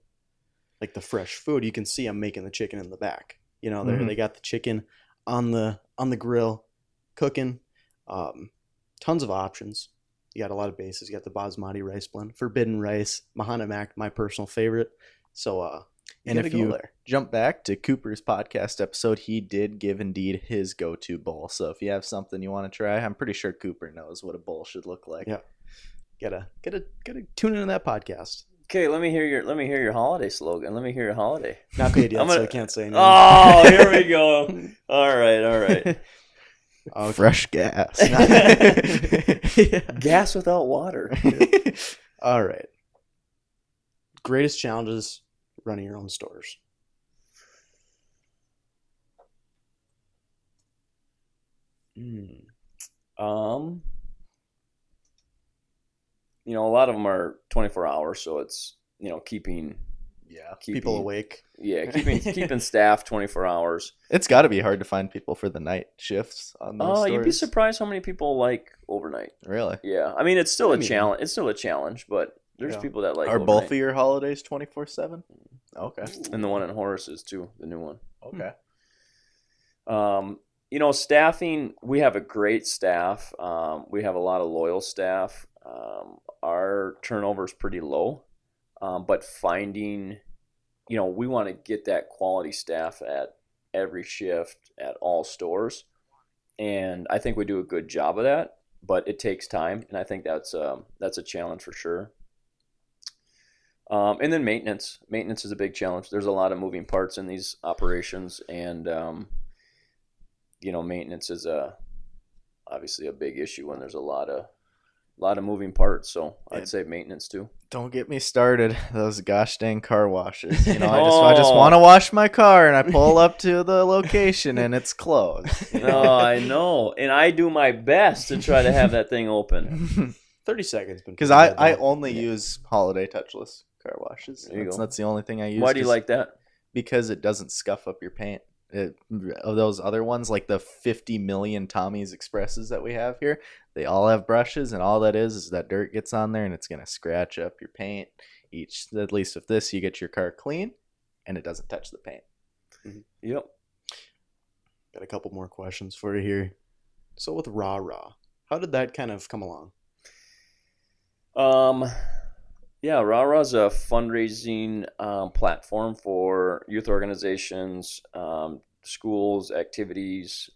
like the fresh food, you can see I'm making the chicken in the back. They got the chicken on the grill cooking. Tons of options. You got a lot of bases. You got the basmati rice blend, forbidden rice, Mahana Mac, my personal favorite. So, and if you jump back to Cooper's podcast episode, he did give indeed his go-to bowl. So if you have something you want to try, I'm pretty sure Cooper knows what a bowl should look like. Yeah, gotta tune into that podcast. Okay, let me hear your holiday slogan. Let me hear your holiday. Not paid yet, so I can't say anything. Oh, here we go. All right. Okay. Fresh gas. Gas without water. All right. Greatest challenges running your own stores. A lot of them are 24 hours, so it's keeping people awake. Yeah, keeping staff 24 hours. It's got to be hard to find people for the night shifts on those stores. You'd be surprised how many people like overnight. Really? Yeah, I mean it's still a challenge. It's still a challenge, but there's people that like. Are overnight. both of your holidays 24/7? Okay. And the one in Horace is too, the new one. Okay. Staffing. We have a great staff. We have a lot of loyal staff. Our turnover is pretty low, but finding, we want to get that quality staff at every shift at all stores, and I think we do a good job of that. But it takes time, and I think that's a challenge for sure. And then maintenance. Maintenance is a big challenge. There's a lot of moving parts in these operations, and maintenance is obviously a big issue when there's a lot of lot of moving parts. So I'd say maintenance too. Don't get me started. Those gosh dang car washes. I just want to wash my car, and I pull up to the location, and it's closed. No, I know, and I do my best to try to have that thing open. 30 seconds. Because I only use Holiday touchless car washes. There you go. That's the only thing I use. Why do you like that? Because it doesn't scuff up your paint. Of those other ones, like the 50 million Tommy's Expresses that we have here, they all have brushes, and all that is that dirt gets on there, and it's going to scratch up your paint. At least with this, you get your car clean, and it doesn't touch the paint. Mm-hmm. Yep. Got a couple more questions for you here. So with Rah, how did that kind of come along? Yeah, Rah is a fundraising platform for youth organizations, schools, activities.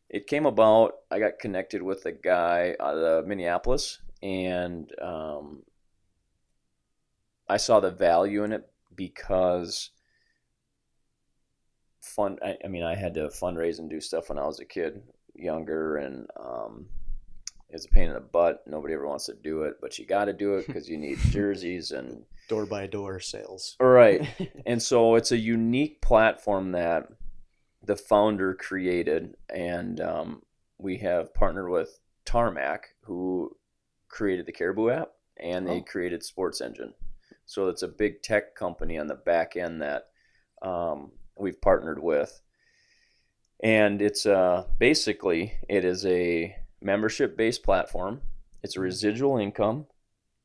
It came about, I got connected with a guy out of Minneapolis, and I saw the value in it because I had to fundraise and do stuff when I was a kid, younger, and it's a pain in the butt. Nobody ever wants to do it, but you got to do it because you need jerseys and door-by-door sales. Right. And so it's a unique platform that the founder created, and we have partnered with Tarmac, who created the Caribou app, and they created Sports Engine. So it's a big tech company on the back end that we've partnered with. And it's basically, it is a membership-based platform. It's a residual income,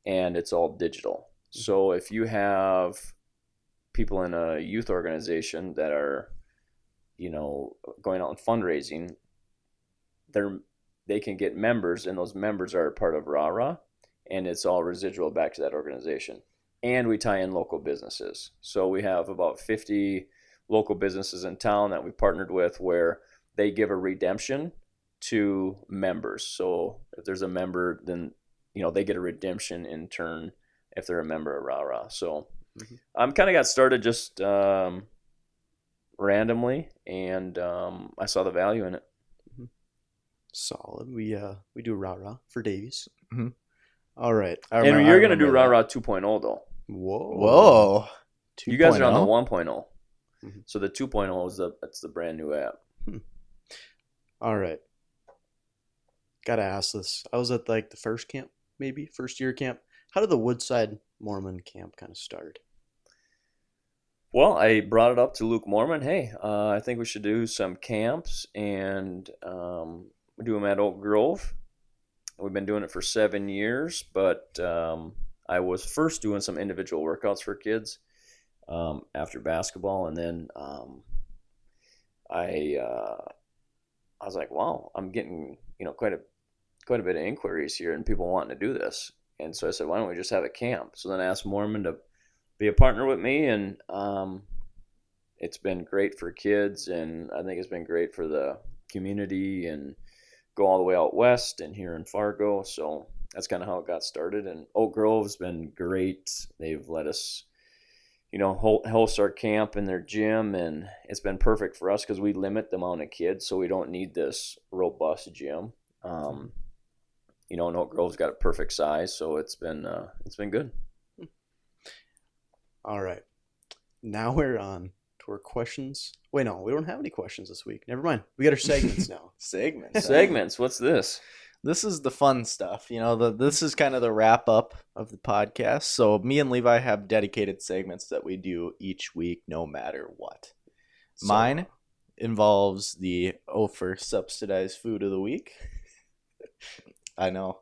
and it's all digital. So if you have people in a youth organization that are, going out and fundraising, they can get members, and those members are a part of Rah, and it's all residual back to that organization. And we tie in local businesses. So we have about 50 local businesses in town that we partnered with where they give a redemption to members. So if there's a member, then they get a redemption in turn if they're a member of Rah. So I'm kind of got started just randomly, and I saw the value in it. Solid. We do Rah for Davies. Mm-hmm. All right. And you're gonna do Rah 2.0 though. Whoa. 2.0. You guys are on the 1.0. Mm-hmm. So the 2.0 that's the brand new app. All right. Gotta ask this. I was at the first year camp. How did the Woodside Mormon camp kind of start? Well, I brought it up to Luke Mormon. Hey, I think we should do some camps, and we do them at Oak Grove. We've been doing it for 7 years, but I was first doing some individual workouts for kids after basketball, and then I was like, wow, I'm getting quite a bit of inquiries here and people wanting to do this. And so I said, why don't we just have a camp? So then I asked Mormon to be a partner with me, and it's been great for kids, and I think it's been great for the community, and go all the way out west and here in Fargo. So that's kind of how it got started. And Oak Grove's been great. They've let us host our camp in their gym, and it's been perfect for us because we limit the amount of kids, so we don't need this robust gym. And Oak Grove's got a perfect size, so it's been good. All right, now we're on to our questions. Wait, no, we don't have any questions this week. Never mind. We got our segments now. Segments. What's this? This is the fun stuff. This is kind of the wrap up of the podcast. So me and Levi have dedicated segments that we do each week, no matter what. Mine involves the for subsidized food of the week. I know,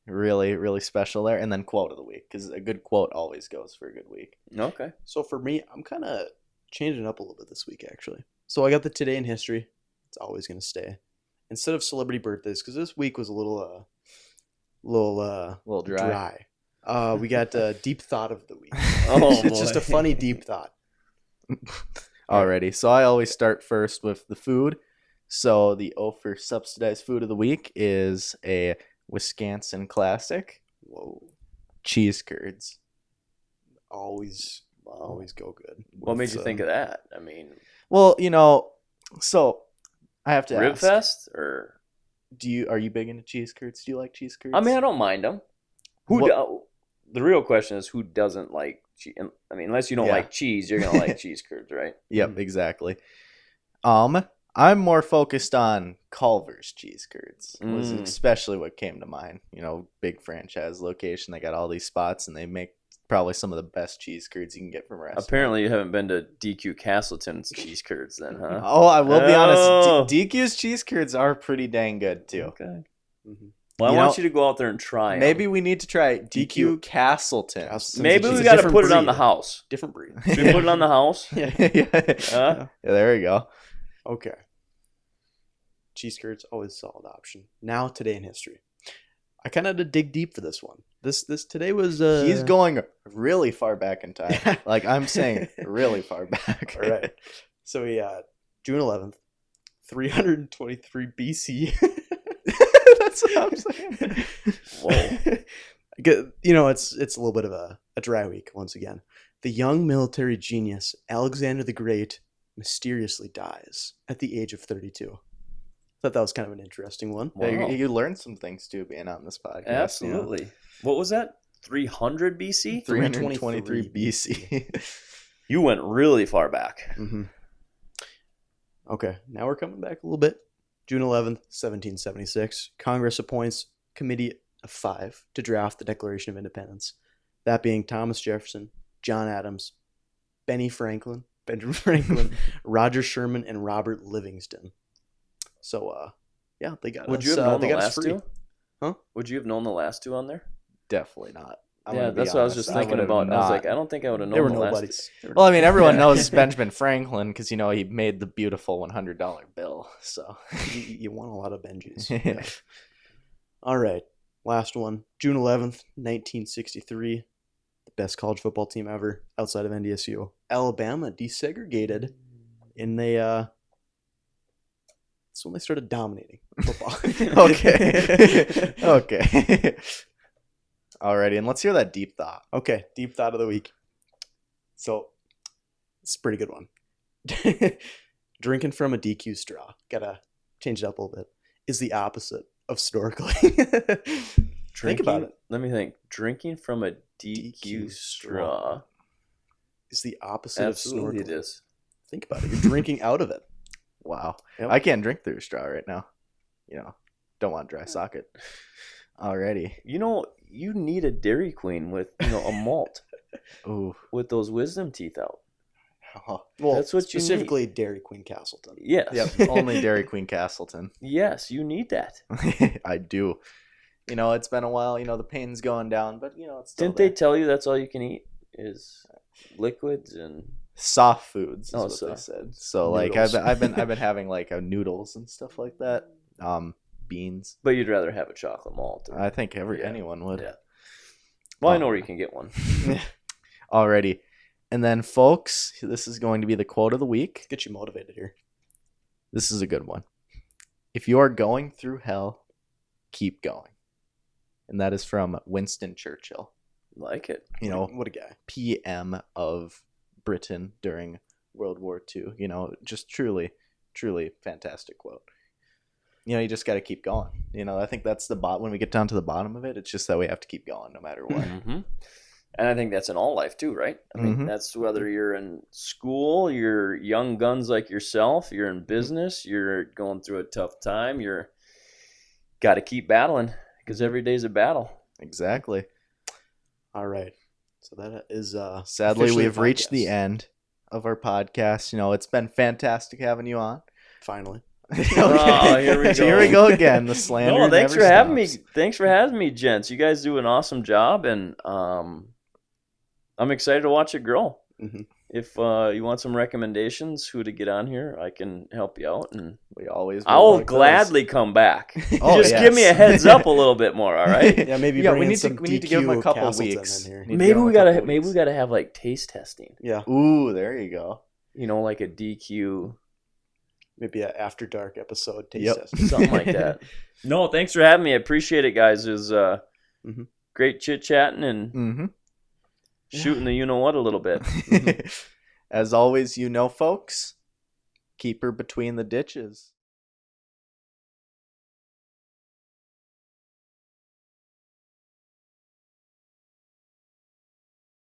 really, really special there. And then quote of the week, because a good quote always goes for a good week. Okay. So for me, I'm kind of changing it up a little bit this week, actually. So I got the Today in History. It's always going to stay. Instead of celebrity birthdays, because this week was a little dry. We got Deep Thought of the Week. It's just a funny deep thought. Alrighty. So I always start first with the food. So the for subsidized food of the week is a Wisconsin classic. Whoa. Cheese curds. Always go good. What made you think of that? Well, so I have to Rib ask. Fest or Are you big into cheese curds? Do you like cheese curds? I mean, I don't mind them. The real question is who doesn't like cheese? I mean, unless you don't like cheese, you're gonna like cheese curds, right? Yep, exactly. I'm more focused on Culver's cheese curds. Was especially what came to mind. Big franchise location. They got all these spots, and they make probably some of the best cheese curds you can get from a restaurant. Apparently, you haven't been to DQ Castleton's cheese curds, then, huh? Oh, I will be honest. DQ's cheese curds are pretty dang good too. Okay. Mm-hmm. Well, I want you to go out there and try. Maybe we need to try DQ Castleton. Maybe we got to put it on the house. Different breed. Should we put it on the house? Yeah, there we go. Okay. Cheese curds, always a solid option. Now, today in history. I kind of had to dig deep for this one. This today was... He's going really far back in time. Like I'm saying, really far back. All right. So, June 11th, 323 BC. That's what I'm saying. Whoa. It's a little bit of a dry week once again. The young military genius Alexander the Great mysteriously dies at the age of 32. Thought that was kind of an interesting one. Wow. Yeah, you learned some things too being on this podcast. Absolutely. What was that? 300 BC? 323 BC. You went really far back. Mm-hmm. Okay, now we're coming back a little bit. June 11th, 1776, Congress appoints Committee of 5 to draft the Declaration of Independence. That being Thomas Jefferson, John Adams, Benjamin Franklin, Roger Sherman, and Robert Livingston. So, they got Would us, you have known they the got us last free. two? Huh? Would you have known the last two on there? Definitely not. That's what I was just thinking about. I was like, I don't think I would have known the last two. Well, I mean, everyone knows Benjamin Franklin because, he made the beautiful $100 bill. So you want a lot of Benjis. Yeah. All right. Last one. June 11th, 1963. The best college football team ever outside of NDSU. Alabama desegregated and that's when they started dominating football. Okay. Okay. Alrighty, and let's hear that deep thought. Okay, deep thought of the week. So, it's a pretty good one. Drinking from a DQ straw, gotta change it up a little bit, is the opposite of snorkeling. Think about it. Let me think. Drinking from a DQ straw is the opposite of snorkeling. It is. Think about it. You're drinking out of it. Wow. Yep. I can't drink through a straw right now. Don't want dry socket. Already. You need a Dairy Queen with, a malt. Ooh. With those wisdom teeth out. Well, that's what specifically you need. Dairy Queen Castleton. Yes. Yep. Only Dairy Queen Castleton. Yes, you need that. I do. It's been a while. The pain's going down, but it's still Didn't they tell you that's all you can eat is liquids and soft foods? Is what they said. So noodles. I've been having noodles and stuff like that. Beans. But you'd rather have a chocolate malt. I think anyone would. Yeah. Well, I know where you can get one. Alrighty. And then, folks, this is going to be the quote of the week. Get you motivated here. This is a good one. If you are going through hell, keep going. And that is from Winston Churchill. Like it. What a guy. PM of Britain during World War II. Just truly, truly fantastic quote. You just got to keep going. I think that's when we get down to the bottom of it, it's just that we have to keep going no matter what. Mm-hmm. And I think that's in all life too, right? I mean, that's whether you're in school, you're young guns like yourself, you're in business, you're going through a tough time, you're got to keep battling because every day's a battle. Exactly. All right. So that is sadly we've reached the end of our podcast. It's been fantastic having you on. Finally. Okay. Oh, here we go. Here we go again. The slander. No, thanks for having me. Thanks for having me, gents. You guys do an awesome job, and I'm excited to watch it grow. Mm-hmm. If you want some recommendations, who to get on here, I can help you out, and I'll gladly come back. Just give me a heads up a little bit more, all right? Yeah, maybe. We need to give them a couple weeks. Maybe we gotta have like taste testing. Yeah. Ooh, there you go. Like a DQ. Maybe an after dark episode taste test. Something like that. No, thanks for having me. I appreciate it, guys. It was great chit-chatting and shooting the you-know-what a little bit. As always, folks, keep her between the ditches.